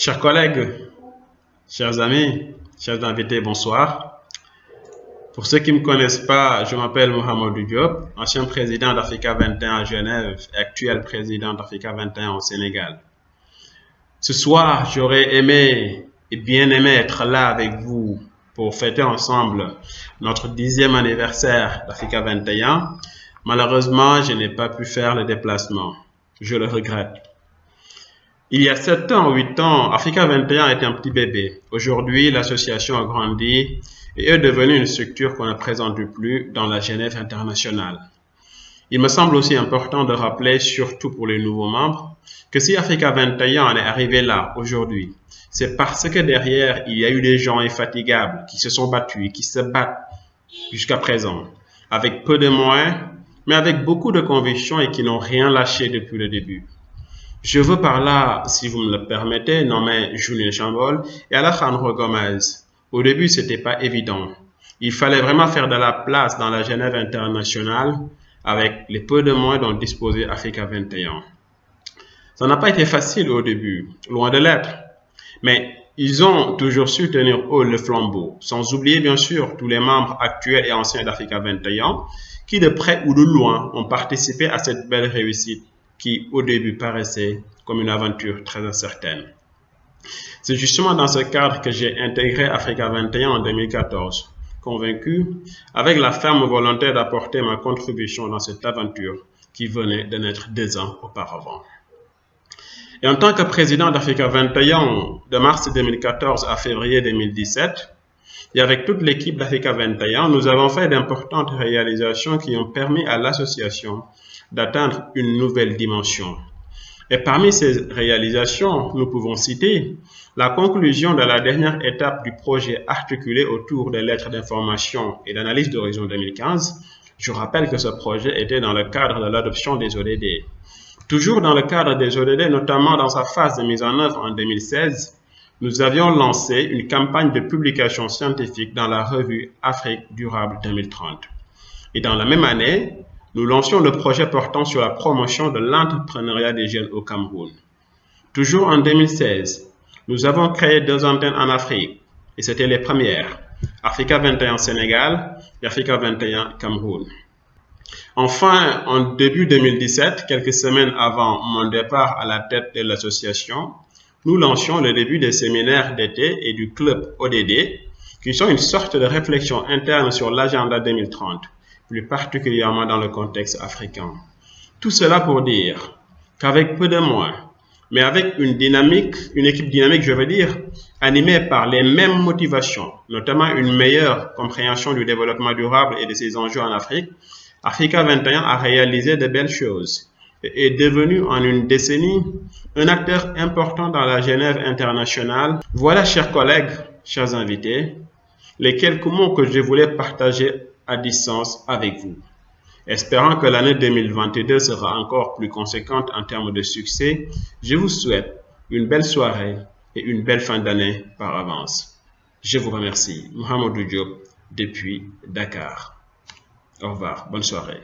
Chers collègues, chers amis, chers invités, bonsoir. Pour ceux qui ne me connaissent pas, je m'appelle Mohamedou Diop, ancien président d'Africa 21 à Genève et actuel président d'Africa 21 au Sénégal. Ce soir, j'aurais aimé et bien aimé être là avec vous pour fêter ensemble notre 10e anniversaire d'Africa 21. Malheureusement, je n'ai pas pu faire le déplacement. Je le regrette. Il y a 7 ans, 8 ans, Africa 21 était un petit bébé. Aujourd'hui, l'association a grandi et est devenue une structure qu'on ne présente plus dans la Genève internationale. Il me semble aussi important de rappeler, surtout pour les nouveaux membres, que si Africa 21 en est arrivé là aujourd'hui, c'est parce que derrière, il y a eu des gens infatigables qui se sont battus et qui se battent jusqu'à présent, avec peu de moyens, mais avec beaucoup de conviction et qui n'ont rien lâché depuis le début. Je veux par là, si vous me le permettez, nommer Julien Chambol et Alejandro Gomez. Au début, c'était pas évident. Il fallait vraiment faire de la place dans la Genève internationale avec les peu de moyens dont disposait Africa 21. Ça n'a pas été facile au début, loin de l'être. Mais ils ont toujours su tenir haut le flambeau, sans oublier bien sûr tous les membres actuels et anciens d'Africa 21 qui de près ou de loin ont participé à cette belle réussite qui au début paraissait comme une aventure très incertaine. C'est justement dans ce cadre que j'ai intégré Africa 21 en 2014, convaincu avec la ferme volonté d'apporter ma contribution dans cette aventure qui venait de naître 2 ans auparavant. Et en tant que président d'Africa 21 de mars 2014 à février 2017, et avec toute l'équipe d'Africa 21, nous avons fait d'importantes réalisations qui ont permis à l'association d'atteindre une nouvelle dimension. Et parmi ces réalisations, nous pouvons citer la conclusion de la dernière étape du projet articulé autour des lettres d'information et d'analyse d'horizon 2015. Je rappelle que ce projet était dans le cadre de l'adoption des ODD. Toujours dans le cadre des ODD, notamment dans sa phase de mise en œuvre en 2016, nous avions lancé une campagne de publication scientifique dans la revue Afrique durable 2030. Et dans la même année, nous lancions le projet portant sur la promotion de l'entrepreneuriat des jeunes au Cameroun. Toujours en 2016, nous avons créé 2 antennes en Afrique, et c'était les premières, Africa 21 Sénégal et Africa 21 Cameroun. Enfin, en début 2017, quelques semaines avant mon départ à la tête de l'association, nous lancions le début des séminaires d'été et du club ODD, qui sont une sorte de réflexion interne sur l'agenda 2030, plus particulièrement dans le contexte africain. Tout cela pour dire qu'avec peu de moyens, mais avec une équipe dynamique, je veux dire, animée par les mêmes motivations, notamment une meilleure compréhension du développement durable et de ses enjeux en Afrique, Africa 21 a réalisé de belles choses et est devenu en une décennie un acteur important dans la Genève internationale. Voilà, chers collègues, chers invités, les quelques mots que je voulais partager à distance avec vous. Espérant que l'année 2022 sera encore plus conséquente en termes de succès, je vous souhaite une belle soirée et une belle fin d'année par avance. Je vous remercie. Mohamedou Diop depuis Dakar. Au revoir. Bonne soirée.